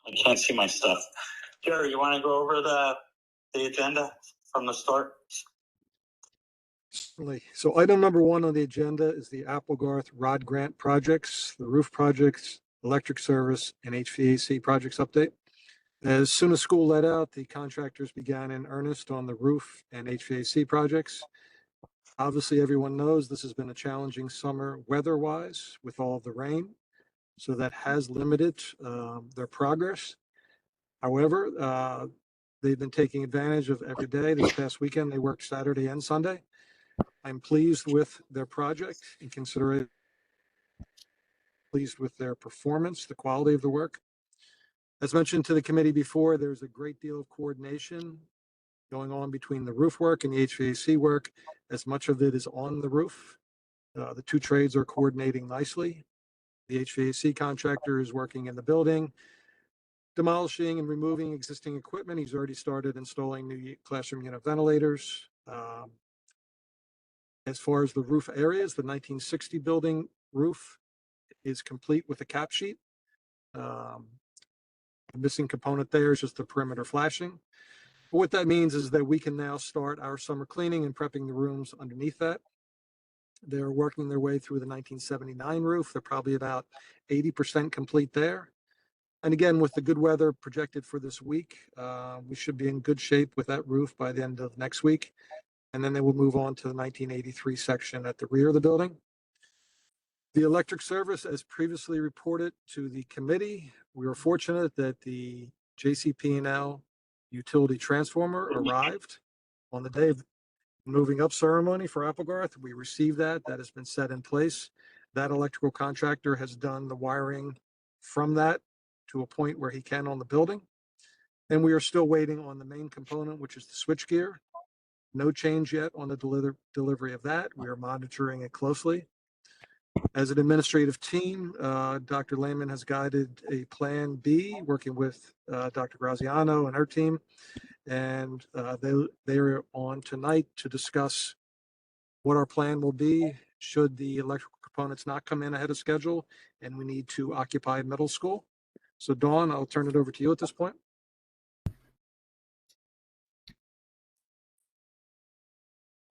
I can't see my stuff. Jerry, you want to go over the agenda from the start? Certainly. So item number 1 on the agenda is the Applegarth Rod Grant projects, the roof projects, electric service, and HVAC projects update. As soon as school let out, the contractors began in earnest on the roof and HVAC projects. Obviously, everyone knows this has been a challenging summer weather-wise with all of the rain, so that has limited their progress. However, they've been taking advantage of every day. This past weekend, they worked Saturday and Sunday. I'm pleased with their project and considerate pleased with their performance, the quality of the work. As mentioned to the committee before, there's a great deal of coordination going on between the roof work and the HVAC work, as much of it is on the roof. The two trades are coordinating nicely. The HVAC contractor is working in the building, demolishing and removing existing equipment. He's already started installing new classroom unit ventilators. As far as the roof areas, the 1960 building roof is complete with a cap sheet. The missing component there is just the perimeter flashing. But what that means is that we can now start our summer cleaning and prepping the rooms underneath that. They're working their way through the 1979 roof. They're probably about 80% complete there. And again, with the good weather projected for this week, we should be in good shape with that roof by the end of next week. And then they will move on to the 1983 section at the rear of the building. The electric service, as previously reported to the committee, we were fortunate that the JCP&L utility transformer arrived on the day of moving up ceremony for Applegarth. We received that. That has been set in place. That electrical contractor has done the wiring from that to a point where he can on the building. And we are still waiting on the main component, which is the switchgear. No change yet on the delivery of that. We are monitoring it closely. As an administrative team, Dr. Lehman has guided a plan B, working with Dr. Graziano and her team. And they are on tonight to discuss what our plan will be should the electrical components not come in ahead of schedule and we need to occupy middle school. So Dawn, I'll turn it over to you at this point.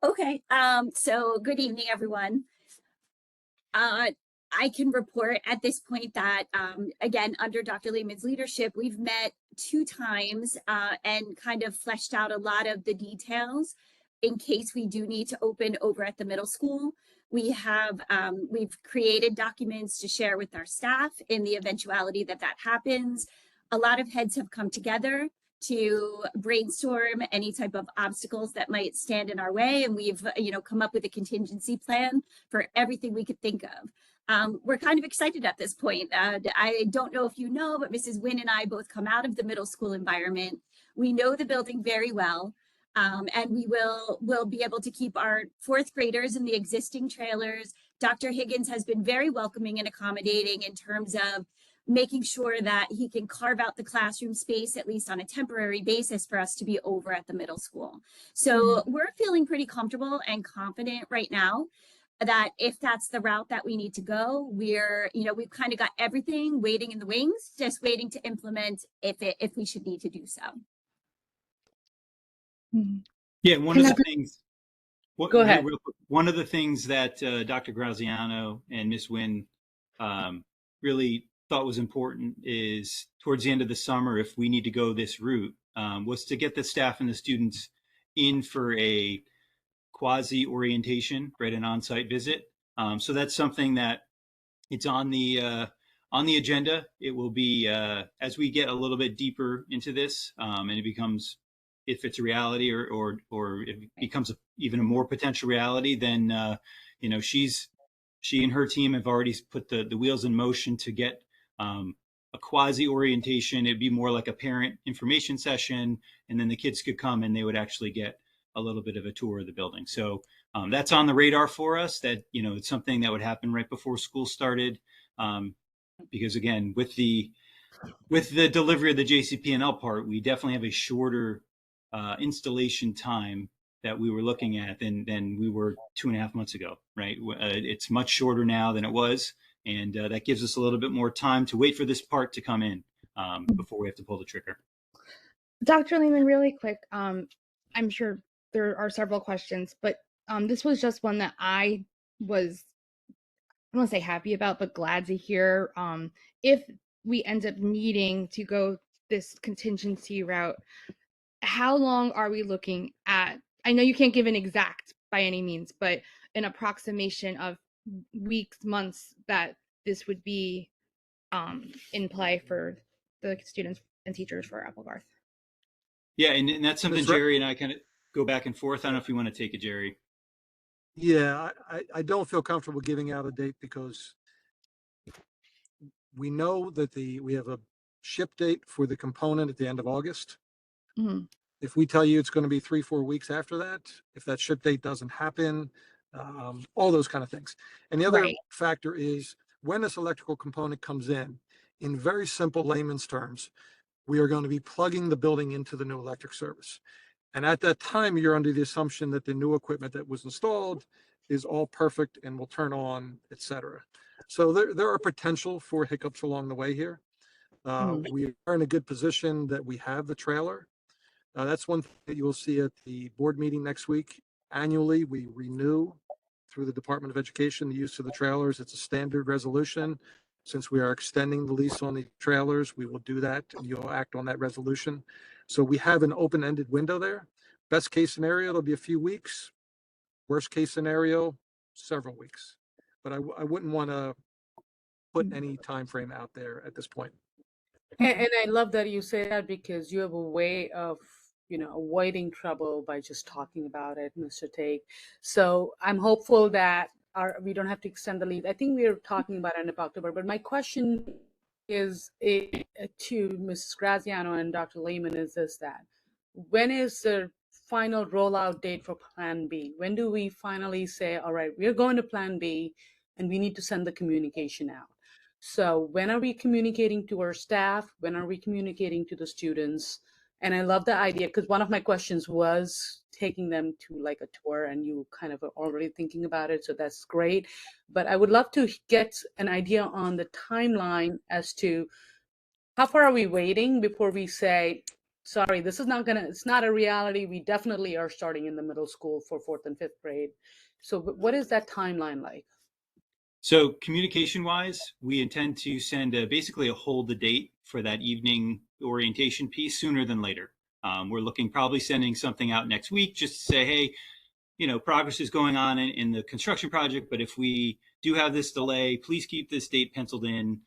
Okay, so good evening, everyone. I can report at this point that, again, under Dr. Lehman's leadership, we've met 2 times and kind of fleshed out a lot of the details in case we do need to open over at the middle school. We have, we've created documents to share with our staff in the eventuality that that happens. A lot of heads have come together to brainstorm any type of obstacles that might stand in our way. And we've, come up with a contingency plan for everything we could think of. We're kind of excited at this point. I don't know if you know, but Mrs. Wynn and I both come out of the middle school environment. We know the building very well. And we will be able to keep our 4th graders in the existing trailers. Dr. Higgins has been very welcoming and accommodating in terms of making sure that he can carve out the classroom space, at least on a temporary basis, for us to be over at the middle school. So we're feeling pretty comfortable and confident right now that if that's the route that we need to go, we're, we've kind of got everything waiting in the wings, just waiting to implement if we should need to do so. Yeah, one of the things. Go ahead. One of the things that Dr. Graziano and Ms. Wynn really thought was important is towards the end of the summer, if we need to go this route, was to get the staff and the students in for a quasi orientation, right, an on-site visit. So that's something that it's on the agenda. It will be as we get a little bit deeper into this, and it becomes, if it's a reality or it becomes even a more potential reality, then she and her team have already put the wheels in motion to get a quasi orientation. It'd be more like a parent information session, and then the kids could come and they would actually get a little bit of a tour of the building. So that's on the radar for us, that, it's something that would happen right before school started. Because again, with the delivery of the JCP&L part, we definitely have a shorter installation time that we were looking at than we were 2.5 months ago, right? It's much shorter now than it was. And that gives us a little bit more time to wait for this part to come in. before we have to pull the trigger. Dr. Lehman, really quick, I'm sure there are several questions, but this was just one that I was, I don't want to say happy about, but glad to hear. If we end up needing to go this contingency route, how long are we looking at? I know you can't give an exact by any means, but an approximation of weeks, months that this would be in play for the students and teachers for Applegarth. Yeah, and that's something Ms. Re- Jerry and I kind of go back and forth. I don't know if you want to take it, Jerry. Yeah, I don't feel comfortable giving out a date because we know that we have a ship date for the component at the end of August. Mhm. If we tell you it's going to be 3-4 weeks after that, if that ship date doesn't happen, all those kind of things. And the other Right. factor is when this electrical component comes in very simple layman's terms, we are going to be plugging the building into the new electric service. And at that time, you're under the assumption that the new equipment that was installed is all perfect and will turn on, et cetera. So there are potential for hiccups along the way here. We are in a good position that we have the trailer. That's one thing that you will see at the board meeting next week. Annually, we renew through the Department of Education the use of the trailers. It's a standard resolution. Since we are extending the lease on the trailers, we will do that and you'll act on that resolution. So we have an open-ended window there. Best case scenario, it'll be a few weeks. Worst case scenario, several weeks. But I wouldn't want to put any time frame out there at this point. And I love that you say that because you have a way of, avoiding trouble by just talking about it, Mr. Take. So I'm hopeful that we don't have to extend the leave. I think we are talking about end of October, but my question is to Mrs. Graziano and Dr. Lehman is that when is the final rollout date for Plan B? When do we finally say, all right, we're going to Plan B and we need to send the communication out? So when are we communicating to our staff? When are we communicating to the students? And I love the idea because one of my questions was taking them to like a tour and you kind of are already thinking about it. So that's great. But I would love to get an idea on the timeline as to how far are we waiting before we say, sorry, this is it's not a reality. We definitely are starting in the middle school for 4th and 5th grade. So what is that timeline like? So communication wise, we intend to send basically a hold the date for that evening orientation piece sooner than later. We're looking probably sending something out next week just to say, hey, progress is going on in the construction project, but if we do have this delay, please keep this date penciled in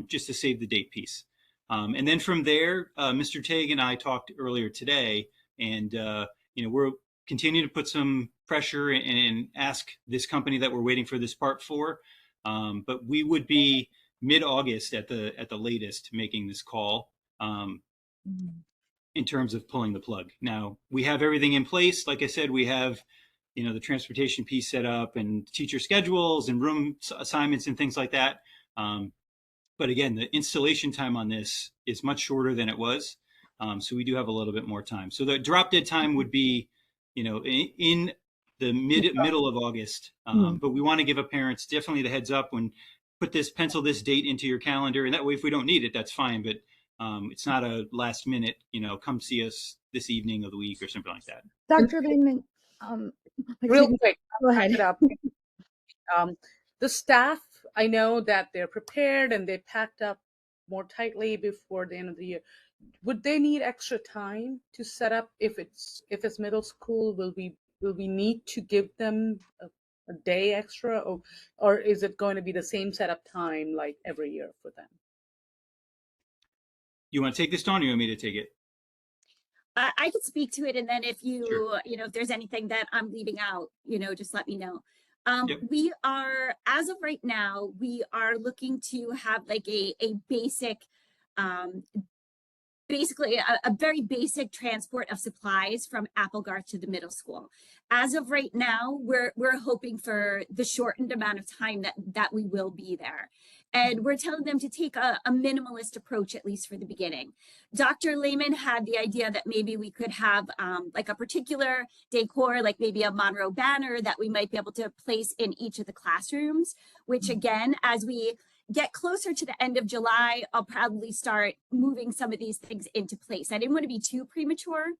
just to save the date piece. And then from there, Mr. Tague and I talked earlier today, and we're continuing to put some pressure and ask this company that we're waiting for this part for. But we would be mid-August at the latest making this call in terms of pulling the plug. Now we have everything in place. Like I said, we have the transportation piece set up and teacher schedules and room assignments and things like that. But again, the installation time on this is much shorter than it was. So we do have a little bit more time. So the drop dead time would be, in the middle of August. But we want to give parents definitely the heads up when pencil this date into your calendar. And that way, if we don't need it, that's fine. But it's not a last minute, come see us this evening of the week or something like that. Dr. Lehman, Real quick, go ahead. The staff, I know that they're prepared and they packed up more tightly before the end of the year. Would they need extra time to set up? If it's middle school, will we need to give them a day extra, or is it going to be the same setup time like every year for them? You want to take this, Dawn, or you want me to take it? I could speak to it, and then if you, Sure. if there's anything that I'm leaving out, just let me know. Yep. We are, as of right now, we are looking to have like a basic, basically a very basic transport of supplies from Applegarth to the middle school. As of right now, we're hoping for the shortened amount of time that we will be there. And we're telling them to take a minimalist approach, at least for the beginning. Dr. Lehman had the idea that maybe we could have like a particular decor, like maybe a Monroe banner that we might be able to place in each of the classrooms, which again, as we get closer to the end of July, I'll probably start moving some of these things into place. I didn't want to be too premature,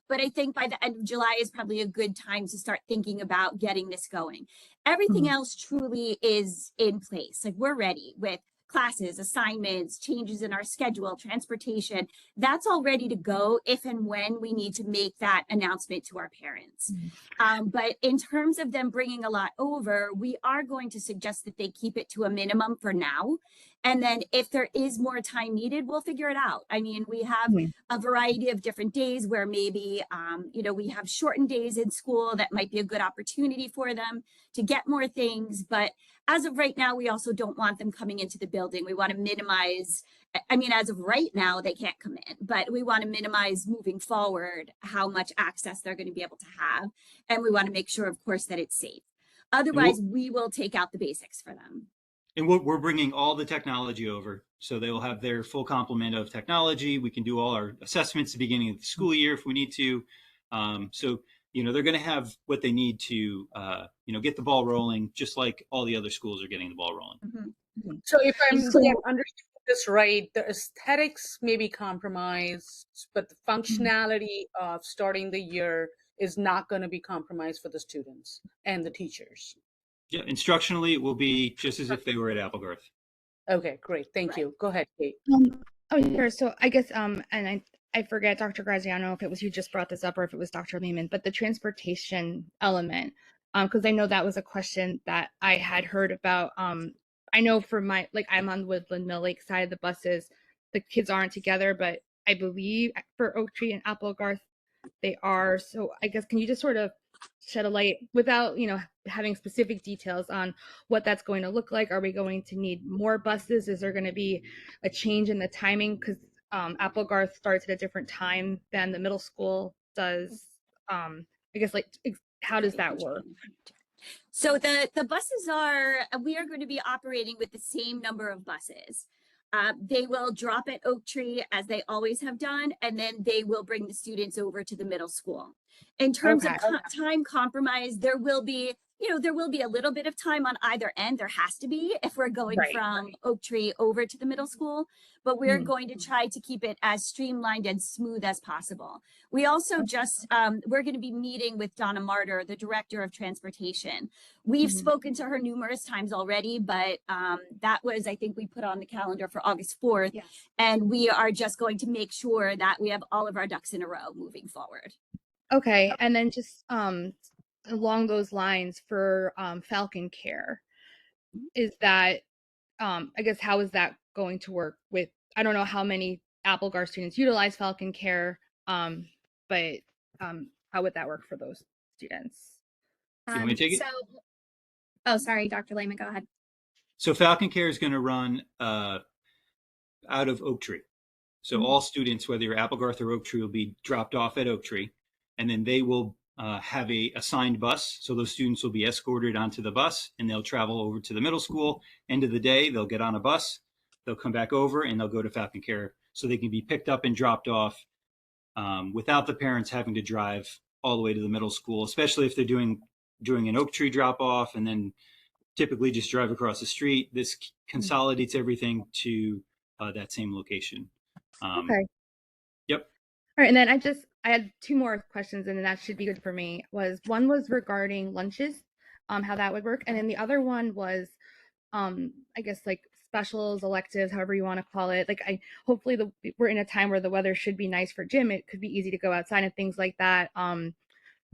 but I think by the end of July is probably a good time to start thinking about getting this going. Everything else truly is in place. Like, we're ready with classes, assignments, changes in our schedule, transportation. That's all ready to go if and when we need to make that announcement to our parents. But in terms of them bringing a lot over, we are going to suggest that they keep it to a minimum for now. And then if there is more time needed, we'll figure it out. I mean, we have a variety of different days where maybe, you know, we have shortened days in school that might be a good opportunity for them to get more things. But as of right now, we also don't want them coming into the building. We want to minimize, I mean, as of right now, they can't come in, but we want to minimize moving forward how much access they're going to be able to have. And we want to make sure, of course, that it's safe. Otherwise, we will take out the basics for them. And we're bringing all the technology over. So they will have their full complement of technology. We can do all our assessments at the beginning of the school year if we need to. So, you know, they're going to have what they need to, you know, get the ball rolling, just like all the other schools are getting the ball rolling. So if I'm understanding this right, the aesthetics may be compromised, but the functionality of starting the year is not going to be compromised for the students and the teachers. Yeah, instructionally, it will be just as if they were at Applegarth. Okay, great. Thank you. Go ahead, Kate. Oh, sure. So I guess, and I forget, Dr. Graziano, if it was you just brought this up or if it was Dr. Lehman, but the transportation element, because I know that was a question that I had heard about. I know for my, like, I'm on Woodland Mill Lake side, the buses, the kids aren't together, but I believe for Oak Tree and Applegarth, they are. So I guess, can you just sort of shed a light without, you know, having specific details on what that's going to look like? Are we going to need more buses? Is there going to be a change in the timing? Because Applegarth starts at a different time than the middle school does. I guess, like, how does that work? So the buses we are going to be operating with the same number of buses. They will drop at Oak Tree as they always have done, and then they will bring the students over to the middle school. In terms of time compromise, there will be, you know, there will be a little bit of time on either end. There has to be if we're going from Oak Tree over to the middle school, but we're going to try to keep it as streamlined and smooth as possible. We also just, we're going to be meeting with Donna Martyr, the director of transportation. We've spoken to her numerous times already, but that was, I think we put on the calendar for August 4th, and we are just going to make sure that we have all of our ducks in a row moving forward. Okay, and then just along those lines for Falcon Care, is that, I guess, how is that going to work with, I don't know how many Applegarth students utilize Falcon Care, but how would that work for those students? You want me to take it? Oh, sorry, Dr. Lehman, go ahead. So Falcon Care is going to run out of Oak Tree. So all students, whether you're Applegarth or Oak Tree, will be dropped off at Oak Tree, and then they will have a assigned bus. So those students will be escorted onto the bus, and they'll travel over to the middle school. End of the day, they'll get on a bus, they'll come back over, and they'll go to Falcon Care, so they can be picked up and dropped off without the parents having to drive all the way to the middle school, especially if they're doing an Oak Tree drop off and then typically just drive across the street. This consolidates everything to that same location. Okay. Yep. All right, and then I had two more questions, and then that should be good for me. One was regarding lunches, how that would work, and then the other one was, I guess, like specials, electives, however you want to call it. Like, hopefully we're in a time where the weather should be nice for gym. It could be easy to go outside and things like that.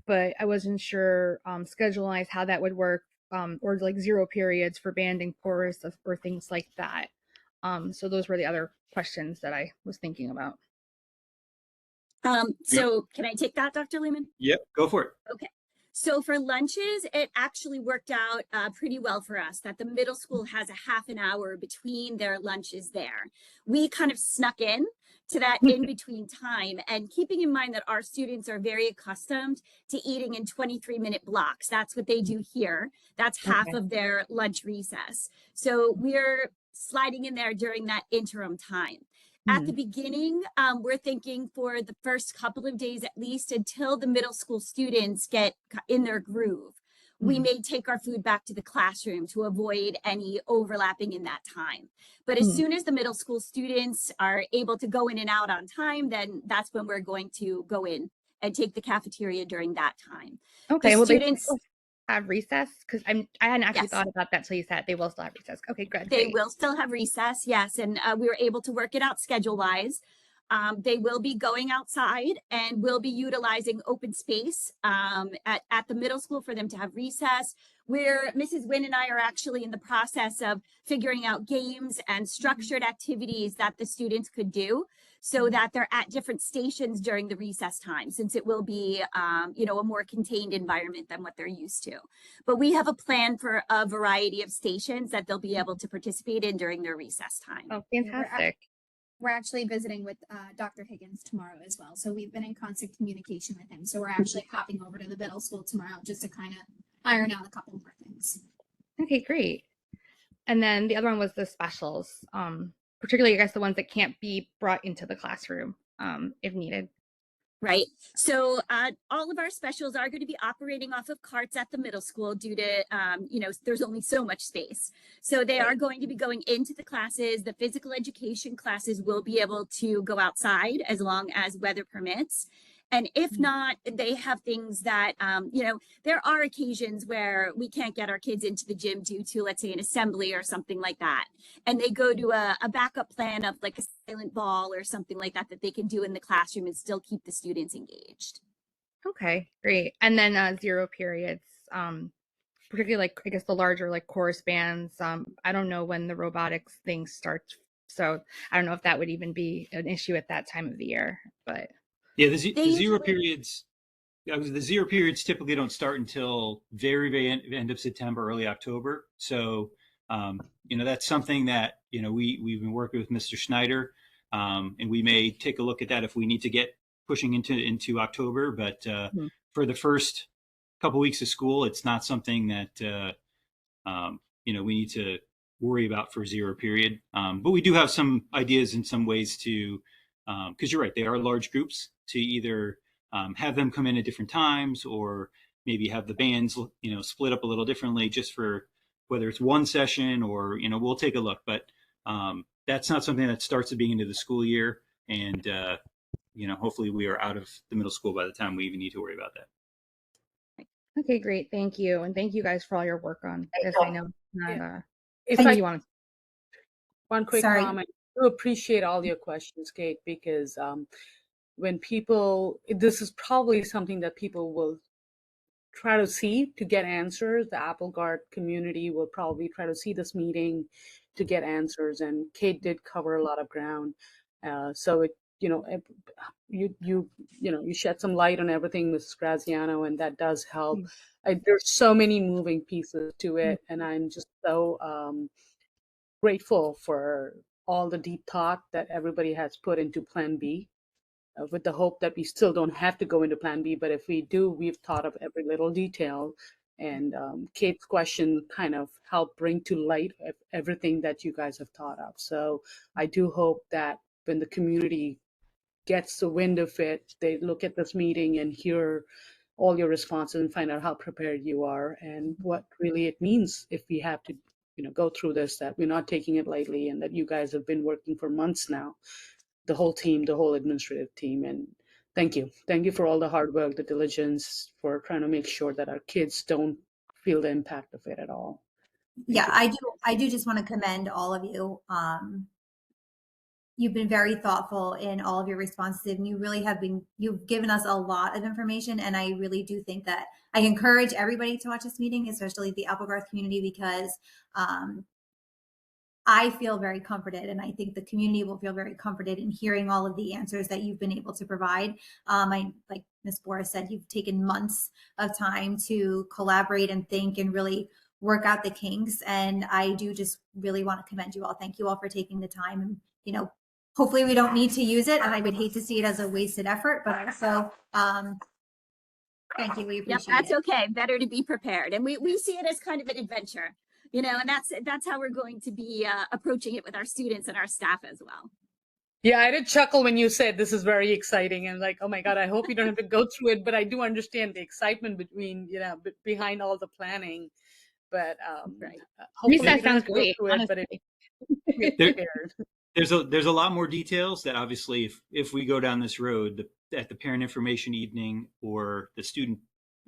But I wasn't sure schedule-wise how that would work, or like 0 periods for band and chorus or things like that. So those were the other questions that I was thinking about. So can I take that, Dr. Lehman? Yep, go for it. Okay. So for lunches, it actually worked out pretty well for us that the middle school has a half an hour between their lunches there. We kind of snuck in to that in-between time, and keeping in mind that our students are very accustomed to eating in 23-minute blocks. That's what they do here. That's half of their lunch recess. So we're sliding in there during that interim time. At the beginning, we're thinking for the first couple of days, at least until the middle school students get in their groove. we may take our food back to the classroom to avoid any overlapping in that time. But as soon as the middle school students are able to go in and out on time, then that's when we're going to go in and take the cafeteria during that time. Okay, The well, students, they still have recess? Because I hadn't actually Yes. thought about that till you said they will still have recess. Okay, good. they Great. will still have recess, yes, and we were able to work it out schedule-wise. They will be going outside and will be utilizing open space at the middle school for them to have recess, where Mrs. Wynn and I are actually in the process of figuring out games and structured activities that the students could do so that they're at different stations during the recess time, since it will be, you know, a more contained environment than what they're used to. But we have a plan for a variety of stations that they'll be able to participate in during their recess time. Oh, Yeah, we're fantastic. We're actually visiting with Dr. Higgins tomorrow as well. So we've been in constant communication with him. So we're actually hopping over to the middle school tomorrow just to kind of iron out a couple more things. Okay, great. And then the other one was the specials, particularly, I guess, the ones that can't be brought into the classroom if needed. Right. So all of our specials are going to be operating off of carts at the middle school due to, you know, there's only so much space. So they are going to be going into the classes. The physical education classes will be able to go outside as long as weather permits. And if not, they have things that, you know, there are occasions where we can't get our kids into the gym due to, let's say, an assembly or something like that. And they go to a backup plan of like a silent ball or something like that that they can do in the classroom and still keep the students engaged. Okay, great. And then 0 periods, particularly like, I guess, the larger like chorus bands. I don't know when the robotics thing starts. So I don't know if that would even be an issue at that time of the year, but. Yeah, the They zero usually- periods. The 0 periods typically don't start until very end of September, early October. So, you know, that's something that, you know, we've been working with Mr. Schneider, and we may take a look at that if we need to get pushing into October. But for the first couple weeks of school, it's not something that, you know, we need to worry about for 0 period. But we do have some ideas and some ways to, because you're right, they are large groups, to either have them come in at different times or maybe have the bands, you know, split up a little differently just for whether it's one session or, you know, we'll take a look. But that's not something that starts at the beginning of the school year. And, you know, hopefully we are out of the middle school by the time we even need to worry about that. Okay, great. Thank you. And thank you guys for all your work on this. I know it's not, If I you want to. one quick Sorry. comment, I do appreciate all your questions, Kate, because when people, this is probably something that people will try to see to get answers. The Apple Guard community will probably try to see this meeting to get answers, and Kate did cover a lot of ground. So it, you know, you shed some light on everything, Mrs. Graziano, and that does help. There's so many moving pieces to it, and I'm just so grateful for all the deep thought that everybody has put into Plan B, with the hope that we still don't have to go into Plan B. But if we do, we've thought of every little detail. And Kate's question kind of helped bring to light everything that you guys have thought of. So I do hope that when the community gets the wind of it, they look at this meeting and hear all your responses and find out how prepared you are and what really it means if we have to, you know, go through this, that we're not taking it lightly, and that you guys have been working for months now, the whole team, the whole administrative team. And thank you for all the hard work, the diligence, for trying to make sure that our kids don't feel the impact of it at all. Yeah, I do just want to commend all of you. You've been very thoughtful in all of your responses, and you've given us a lot of information. And I really do think that I encourage everybody to watch this meeting, especially the Applegarth community, because I feel very comforted, and I think the community will feel very comforted in hearing all of the answers that you've been able to provide. Like Ms. Boris said, you've taken months of time to collaborate and think and really work out the kinks. And I do just really want to commend you all. Thank you all for taking the time. And, you know, hopefully we don't need to use it, and I would hate to see it as a wasted effort, but also, thank you. We appreciate That's it. okay. Better to be prepared. And we see it as kind of an adventure, you know, and that's how we're going to be approaching it with our students and our staff as well. Yeah, I did chuckle when you said this is very exciting, and like, oh my God, I hope you don't have to go through it. But I do understand the excitement behind all the planning. But Right. hopefully Recess we don't have sounds to go great, through it. But honestly. we're There, prepared. there's a lot more details that obviously if we go down this road at the parent information evening or the student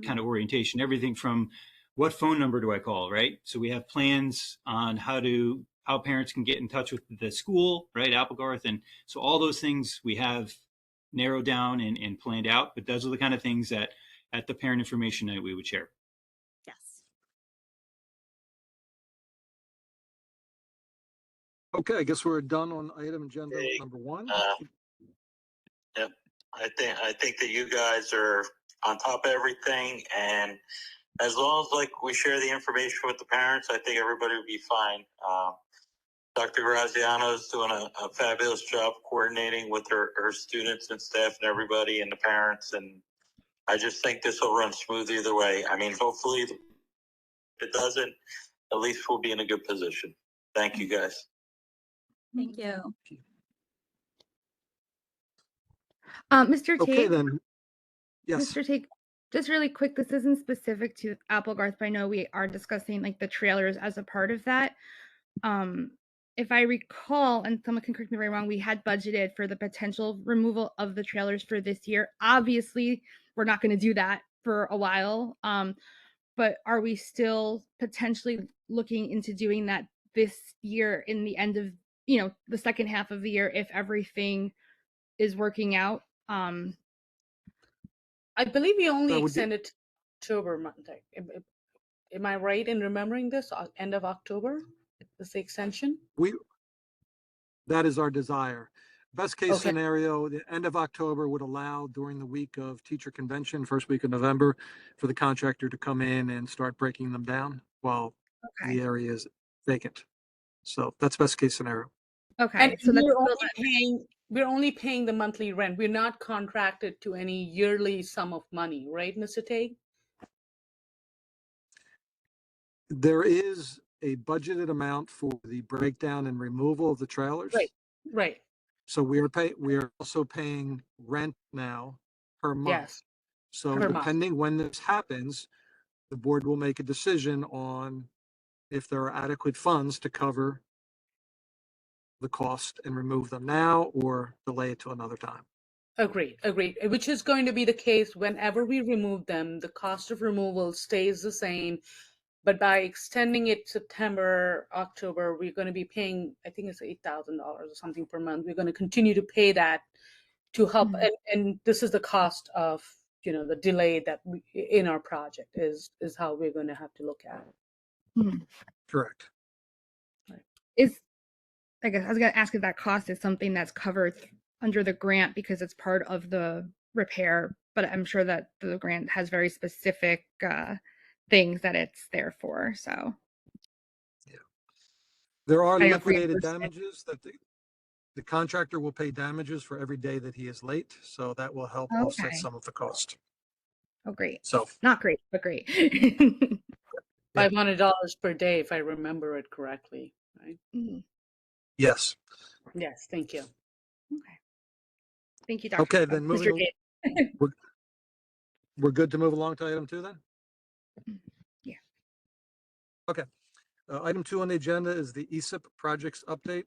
kind of orientation, everything from what phone number do I call, right? So we have plans on how parents can get in touch with the school, right? Applegarth. And so all those things we have narrowed down and planned out, but those are the kind of things that at the parent information night we would share. Yes. Okay, I guess we're done on item agenda Hey, number 1. Yep. I think that you guys are on top of everything, and as long as like we share the information with the parents, I think everybody will be fine. Dr. Graziano is doing a fabulous job coordinating with her students and staff and everybody and the parents, and I just think this will run smooth either way. I mean, hopefully, if it doesn't, at least we'll be in a good position. Thank you, guys. Thank you. Mr. Okay, Tate, then. Yes. Mr. Tate, just really quick, this isn't specific to Applegarth, but I know we are discussing like the trailers as a part of that. If I recall, and someone can correct me if I'm wrong, we had budgeted for the potential removal of the trailers for this year. Obviously, we're not going to do that for a while. But are we still potentially looking into doing that this year in the end of, the second half of the year if everything is working out? I believe we only That would be- extended to October month. Am I right in remembering this? End of October is the extension? That is our desire. Best case Okay. scenario, the end of October would allow during the week of teacher convention, first week of November, for the contractor to come in and start breaking them down while Okay. the area is vacant. So that's best case scenario. Okay. And So that's we're only paying the monthly rent. We're not contracted to any yearly sum of money, right, Mr. Tate? There is a budgeted amount for the breakdown and removal of the trailers. Right. So we are also paying rent now per month. Yes. So Per month. depending when this happens, the board will make a decision on if there are adequate funds to cover the cost and remove them now or delay it to another time. Agreed. Which is going to be the case whenever we remove them. The cost of removal stays the same, but by extending it September, October, we're going to be paying, I think it's $8,000 or something per month. We're going to continue to pay that to help, and this is the cost of the delay that in our project is how we're going to have to look at it. Correct. I guess I was going to ask if that cost is something that's covered under the grant because it's part of the repair, but I'm sure that the grant has very specific things that it's there for. So yeah, there are I have liquidated reimbursement. damages that the contractor will pay damages for every day that he is late. So that will help offset Okay. some of the cost. Oh, great. So Not great, but great. $500 per day, if I remember it correctly, right? yes. Yes, thank you. Okay. Thank you, Dr. Okay, then Mr. moving. Tate. We're good to move along to item 2 then? Yeah. Okay. Item 2 on the agenda is the ESIP projects update.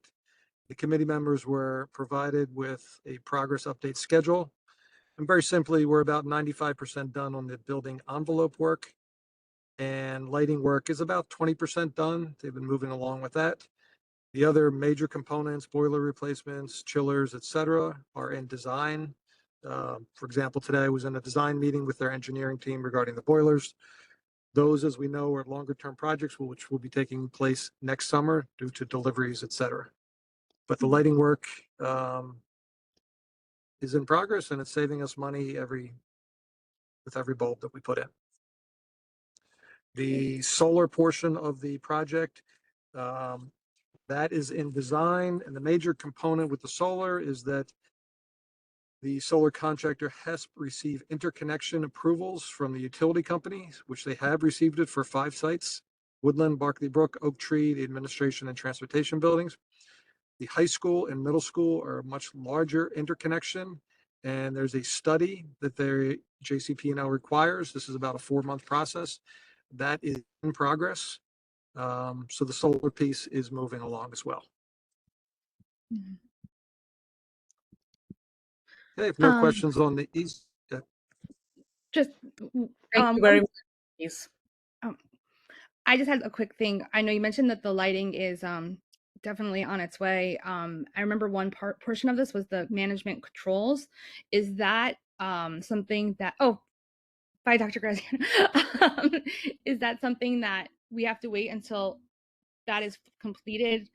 The committee members were provided with a progress update schedule. And very simply, we're about 95% done on the building envelope work, and lighting work is about 20% done. They've been moving along with that. The other major components, boiler replacements, chillers, etc., are in design. For example, today I was in a design meeting with their engineering team regarding the boilers. Those, as we know, are longer-term projects which will be taking place next summer due to deliveries, etc. But the lighting work is in progress, and it's saving us money with every bulb that we put in. The solar portion of the project, that is in design, and the major component with the solar is that the solar contractor has received interconnection approvals from the utility companies, which they have received it for 5 sites: Woodland, Barkley Brook, Oak Tree, the administration and transportation buildings. The high school and middle school are a much larger interconnection. And there's a study that their JCP&L requires. This is about a 4-month process. That is in progress. So the solar piece is moving along as well. Mhm. Okay, if no questions on the east. Just Thank you very much. Please. I just had a quick thing. I know you mentioned that the lighting is definitely on its way. I remember one portion of this was the management controls. Is that something that by Dr. Graziano. Is that something that we have to wait until that is completed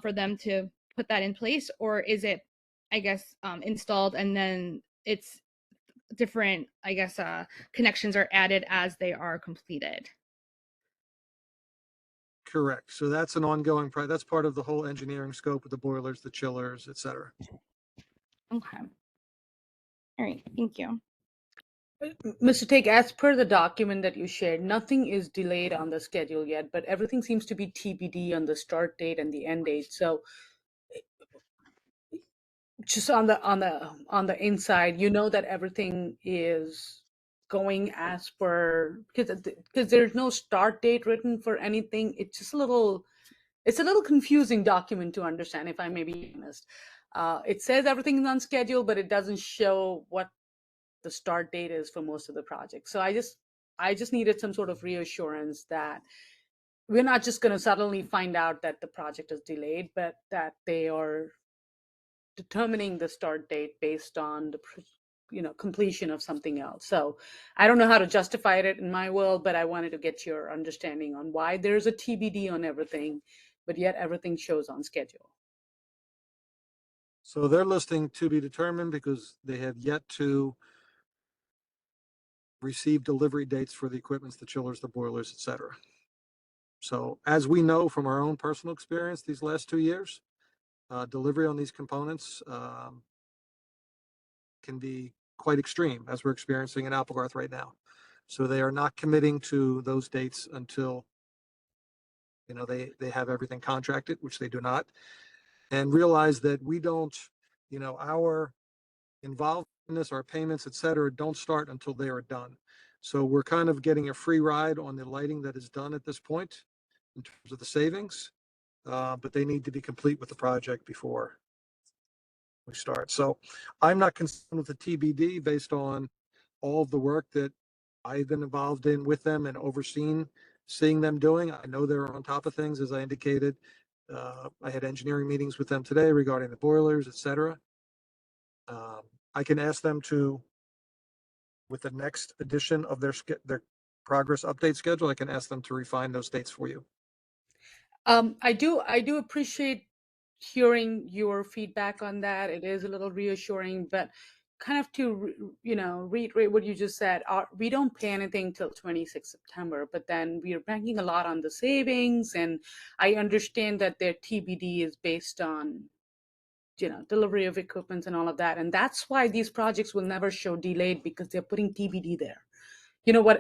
for them to put that in place, or is it, I guess, installed and then it's different, I guess, connections are added as they are completed? Correct. So that's an ongoing that's part of the whole engineering scope of the boilers, the chillers, et cetera. Okay. All right. Thank you. Mr. Take, as per the document that you shared, nothing is delayed on the schedule yet, but everything seems to be TBD on the start date and the end date. So just on the inside, you know that everything is going as per, because there's no start date written for anything. It's just a little confusing document to understand, if I may be honest. It says everything is on schedule, but it doesn't show what the start date is for most of the projects. So I just needed some sort of reassurance that we're not just going to suddenly find out that the project is delayed, but that they are determining the start date based on the completion of something else. So I don't know how to justify it in my world, but I wanted to get your understanding on why there's a TBD on everything, but yet everything shows on schedule. So they're listing to be determined because they have yet to receive delivery dates for the equipments, the chillers, the boilers, et cetera. So as we know from our own personal experience these last 2 years, delivery on these components can be quite extreme, as we're experiencing in Applegarth right now. So they are not committing to those dates until they have everything contracted, which they do not, and realize that we don't, our involvedness, our payments, et cetera, don't start until they are done. So we're kind of getting a free ride on the lighting that is done at this point in terms of the savings, but they need to be complete with the project before we start. So I'm not concerned with the TBD based on all of the work that I've been involved in with them and seeing them doing. I know they're on top of things, as I indicated. I had engineering meetings with them today regarding the boilers, et cetera. I can ask them to, with the next edition of their progress update schedule, I can ask them to refine those dates for you. I do appreciate hearing your feedback on that. It is a little reassuring, but kind of to reiterate what you just said, we don't pay anything till 26 September, but then we are banking a lot on the savings, and I understand that their TBD is based on delivery of equipment and all of that, and that's why these projects will never show delayed, because they're putting TBD there.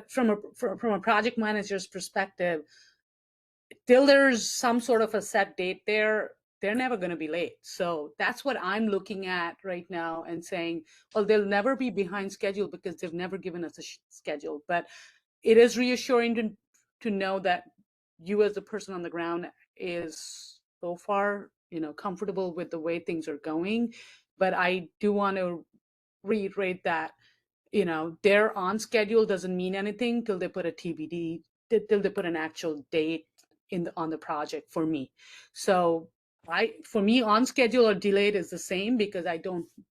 From a project manager's perspective, till there's some sort of a set date there, they're never going to be late. So that's what I'm looking at right now and saying, well, they'll never be behind schedule because they've never given us a schedule. But it is reassuring to know that you, as a person on the ground, is so far comfortable with the way things are going. But I do want to reiterate that they're on schedule doesn't mean anything till they put a TBD, till they put an actual date on the project for me. So for me, on schedule or delayed is the same, because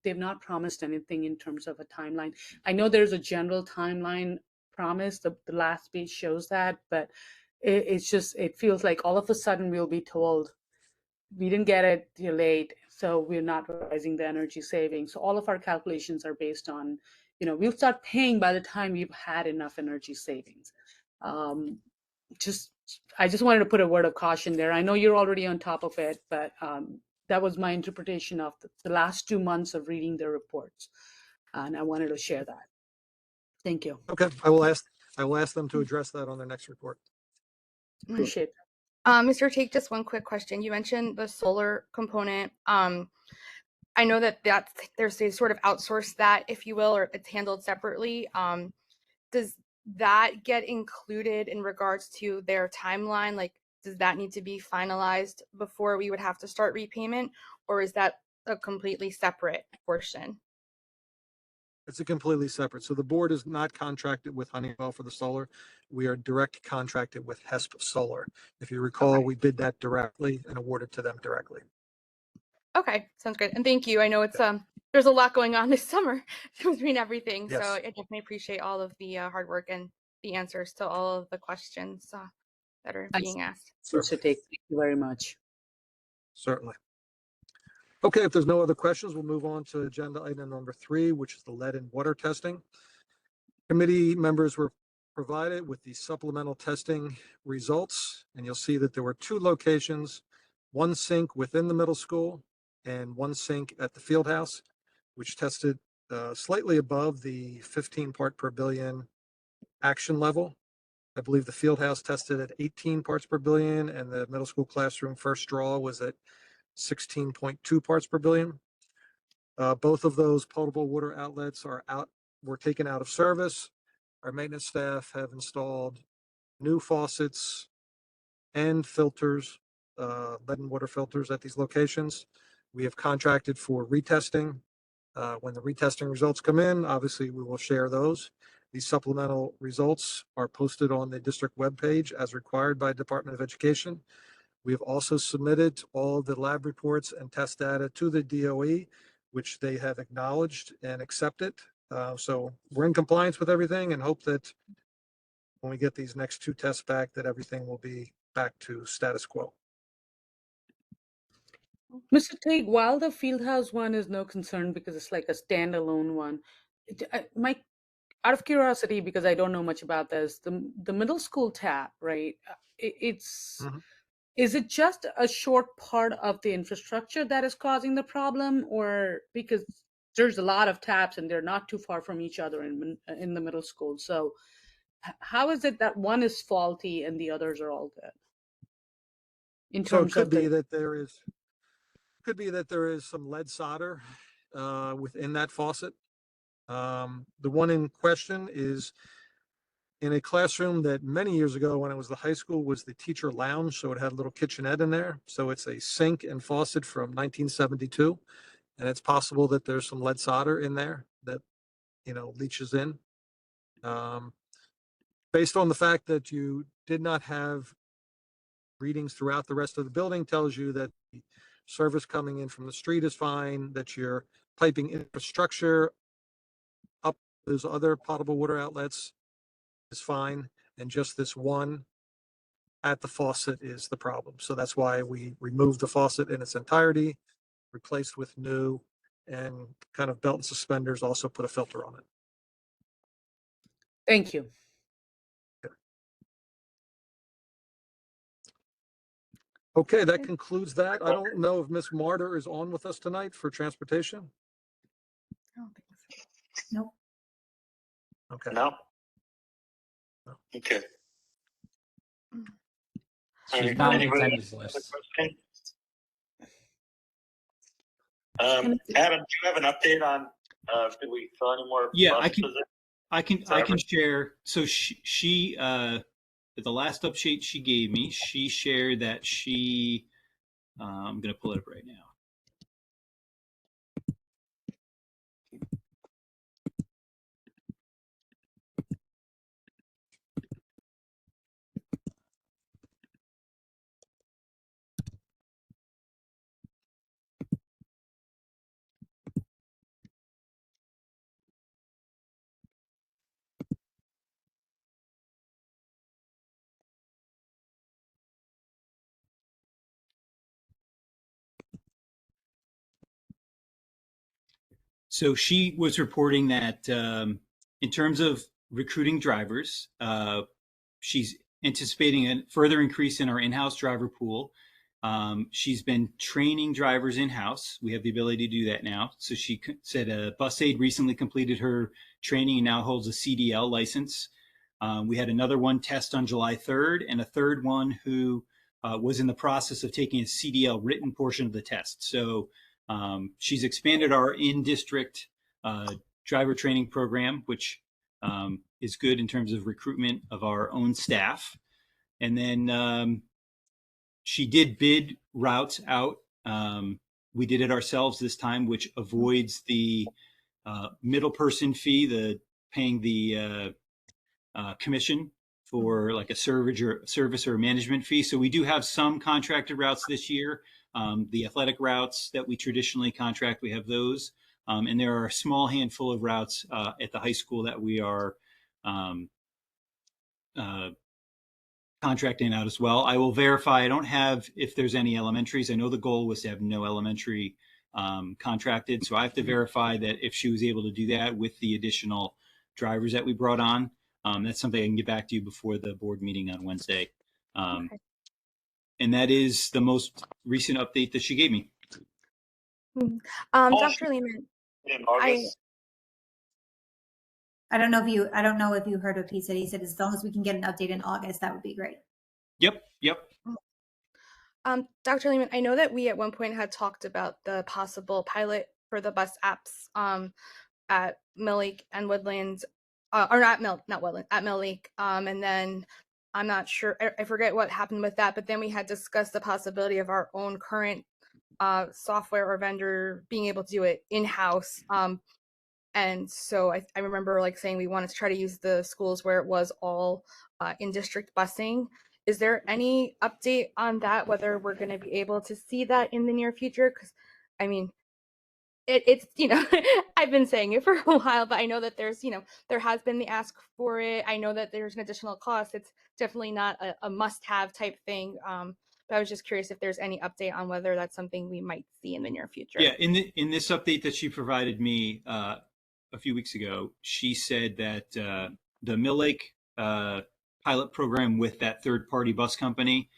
they've not promised anything in terms of a timeline. I know there's a general timeline promise, the last page shows that, but it feels like all of a sudden we'll be told we didn't get it delayed, so we're not realizing the energy savings. So all of our calculations are based on, we'll start paying by the time we've had enough energy savings. I just wanted to put a word of caution there. I know you're already on top of it, but that was my interpretation of the last 2 months of reading their reports, and I wanted to share that. Thank you. Okay, I will ask them to address that on their next report. Appreciate that. Mr. Take, just one quick question. You mentioned the solar component. I know that they sort of outsource that, if you will, or it's handled separately. Does that get included in regards to their timeline? Like, does that need to be finalized before we would have to start repayment, or is that a completely separate portion? It's a completely separate. So the board is not contracted with Honeywell for the solar. We are direct contracted with HESP Solar. If you recall, Okay. we bid that directly and awarded to them directly. Okay, sounds good. And thank you. I know it's there's a lot going on this summer between everything. Yes. So I definitely appreciate all of the hard work and the answers to all of the questions that are Thanks. being asked. Mr. Take, thank you very much. Certainly. Okay, if there's no other questions, we'll move on to agenda item number 3, which is the lead and water testing. Committee members were provided with the supplemental testing results, and you'll see that there were 2 locations, 1 sink within the middle school and 1 sink at the field house, which tested slightly above the 15 part per billion action level. I believe the field house tested at 18 parts per billion, and the middle school classroom first draw was at 16.2 parts per billion. Both of those potable water outlets were taken out of service. Our maintenance staff have installed new faucets and filters, lead and water filters at these locations. We have contracted for retesting. When the retesting results come in, obviously we will share those. These supplemental results are posted on the district webpage as required by Department of Education. We have also submitted all the lab reports and test data to the DOE, which they have acknowledged and accepted. So we're in compliance with everything and hope that when we get these next 2 tests back, that everything will be back to status quo. Mr. Take, while the Fieldhouse one is no concern because it's like a standalone one, out of curiosity, because I don't know much about this, the middle school tap, right? It's Is it just a short part of the infrastructure that is causing the problem, or because there's a lot of taps and they're not too far from each other in the middle school? So how is it that one is faulty and the others are all good? In So it terms could of be that there is some lead solder within that faucet. The one in question is in a classroom that many years ago when it was the high school was the teacher lounge. So it had a little kitchenette in there. So it's a sink and faucet from 1972. And it's possible that there's some lead solder in there that, leaches in. Based on the fact that you did not have readings throughout the rest of the building tells you that the service coming in from the street is fine, that your piping infrastructure up those other potable water outlets is fine, and just this one at the faucet is the problem. So that's why we removed the faucet in its entirety, replaced with new, and kind of belt and suspenders, also put a filter on it. Thank you. Okay, that concludes that. I don't know if Miss Martyr is on with us tonight for transportation. I don't think so. Nope. Okay. No. Okay. She's not on the Anybody attendance have a list. question? Adam, do you have an update on, did we fill any more? Yeah, bus I positions? can share. So she the last update she gave me, she shared that I'm going to pull it up right now. So she was reporting that in terms of recruiting drivers, she's anticipating a further increase in our in-house driver pool. She's been training drivers in-house. We have the ability to do that now. So she said a bus aide recently completed her training and now holds a CDL license. We had another one test on July 3rd and a third one who was in the process of taking a CDL written portion of the test. So she's expanded our in-district driver training program, which is good in terms of recruitment of our own staff. And then she did bid routes out. We did it ourselves this time, which avoids the middle person fee, the paying the commission for like a service or a management fee. So we do have some contracted routes this year. The athletic routes that we traditionally contract, we have those. And there are a small handful of routes at the high school that we are contracting out as well. I will verify. I don't have if there's any elementaries. I know the goal was to have no elementary contracted. So I have to verify that if she was able to do that with the additional drivers that we brought on. That's something I can get back to you before the board meeting on Wednesday. Okay. And that is the most recent update that she gave me. Dr. Lehman, In August. I don't know if you heard what he said. He said as long as we can get an update in August, that would be great. Yep. Dr. Lehman, I know that we at one point had talked about the possible pilot for the bus apps at Mill Lake and Woodlands, or not Woodlands, at Mill Lake. And then I'm not sure, I forget what happened with that, but then we had discussed the possibility of our own current software or vendor being able to do it in-house. And so I remember like saying we wanted to try to use the schools where it was all in-district busing. Is there any update on that, whether we're going to be able to see that in the near future? Because, I mean, it's, I've been saying it for a while, but I know that there's, there has been the ask for it. I know that there's an additional cost. It's definitely not a must-have type thing. But I was just curious if there's any update on whether that's something we might see in the near future. Yeah, in this update that she provided me a few weeks ago, she said that the Mill Lake pilot program with that third-party bus company,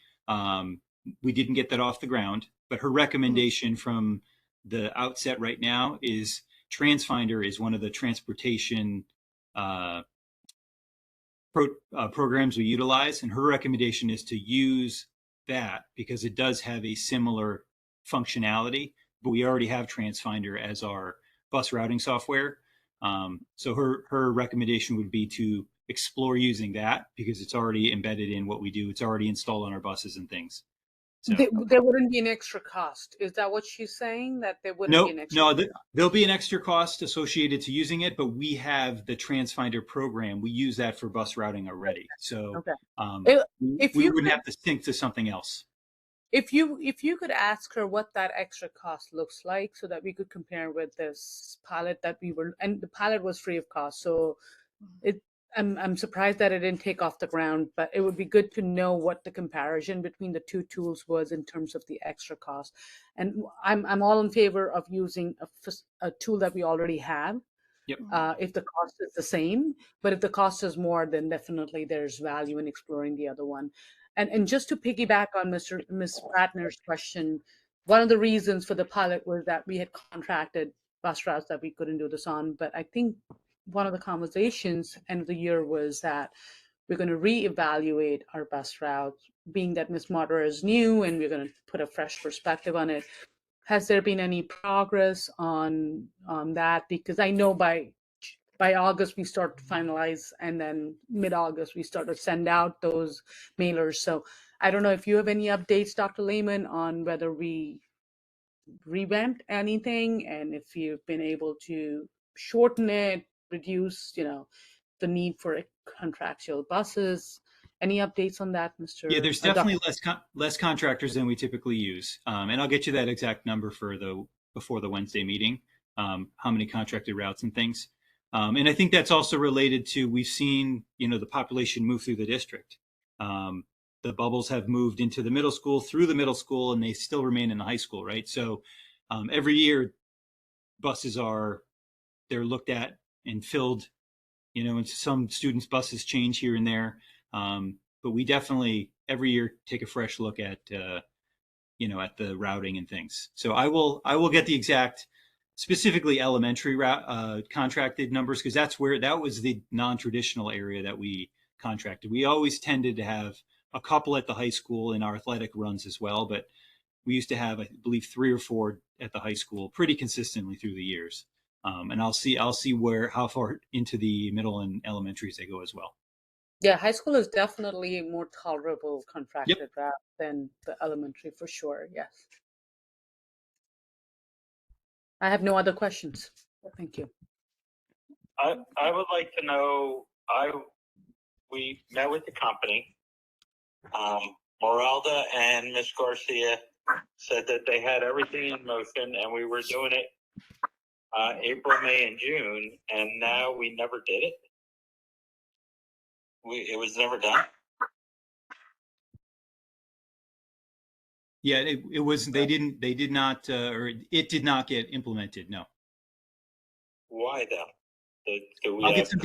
we didn't get that off the ground. But her recommendation from the outset right now is TransFinder is one of the transportation programs we utilize, and her recommendation is to use that because it does have a similar functionality, but we already have TransFinder as our bus routing software. So her recommendation would be to explore using that because it's already embedded in what we do. It's already installed on our buses and things. So, there wouldn't be an extra cost. Is that what she's saying? That there wouldn't be an extra cost? There'll be an extra cost associated to using it, but we have the TransFinder program. We use that for bus routing already. So we wouldn't have to sync to something else. If you could ask her what that extra cost looks like so that we could compare with this pilot that and the pilot was free of cost. So I'm surprised that it didn't take off the ground, but it would be good to know what the comparison between the two tools was in terms of the extra cost. And I'm all in favor of using a tool that we already have. Yep. If the cost is the same, but if the cost is more, then definitely there's value in exploring the other one. And just to piggyback on Ms. Ratner's question, one of the reasons for the pilot was that we had contracted bus routes that we couldn't do this on. But I think one of the conversations end of the year was that we're going to reevaluate our bus routes, being that Ms. Monroe is new and we're going to put a fresh perspective on it. Has there been any progress on that? Because I know by August we start to finalize, and then mid-August we start to send out those mailers. So I don't know if you have any updates, Dr. Lehman, on whether we revamped anything and if you've been able to shorten it, reduce, the need for contractual buses. Any updates on that, Mr.? Yeah, there's definitely less contractors than we typically use, and I'll get you that exact number before the Wednesday meeting. How many contracted routes and things, and I think that's also related to we've seen the population move through the district. The bubbles have moved into the middle school, through the middle school, and they still remain in the high school, right? So every year, buses they're looked at and filled. And some students' buses change here and there. But we definitely every year take a fresh look at at the routing and things. So I will get the exact, specifically elementary route contracted numbers, because that was the non-traditional area that we contracted. We always tended to have a couple at the high school in our athletic runs as well, but we used to have, I believe, 3 or 4 at the high school pretty consistently through the years. And I'll see how far into the middle and elementaries they go as well. Yeah, high school is definitely a more tolerable contracted Yep. route than the elementary for sure. Yes. I have no other questions. Thank you. I would like to know, we met with the company. Moralda and Miss Garcia said that they had everything in motion and we were doing it April, May, and June, and now we never did it. It was never done. Yeah, it was. They did not, or it did not get implemented. No. Why though? I'll get some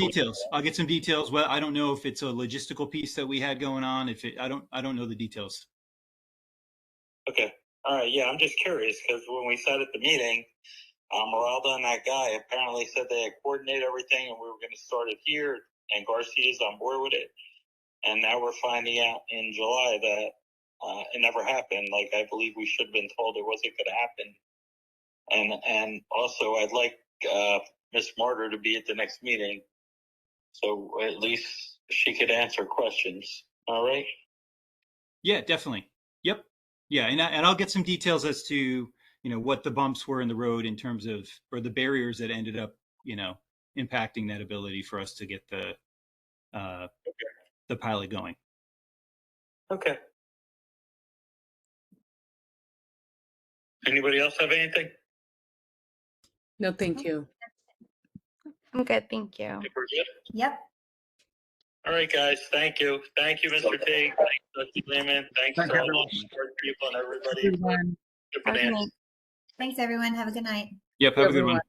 details. Well, I don't know if it's a logistical piece that we had going on. I don't know the details. Okay. All right. Yeah, I'm just curious because when we sat at the meeting, Moralda and that guy apparently said they had coordinated everything and we were going to start it here, and Garcia's on board with it. And now we're finding out in July that it never happened. Like, I believe we should have been told it wasn't going to happen. And also, I'd like Miss Martyr to be at the next meeting, so at least she could answer questions. All right. Yeah, definitely. Yep. Yeah, and I'll get some details as to what the bumps were in the road in terms of, or the barriers that ended up impacting that ability for us to get the pilot going. Okay. Anybody else have anything? No, thank you. I'm good, thank you. Think we're good? Yep. All right, guys. Thank you. Thank you, Mr. Teague. Thanks, Dr. Lehman. Thanks to all the support people and everybody. Thanks, everyone. Have a good night. Yep. Have a good one.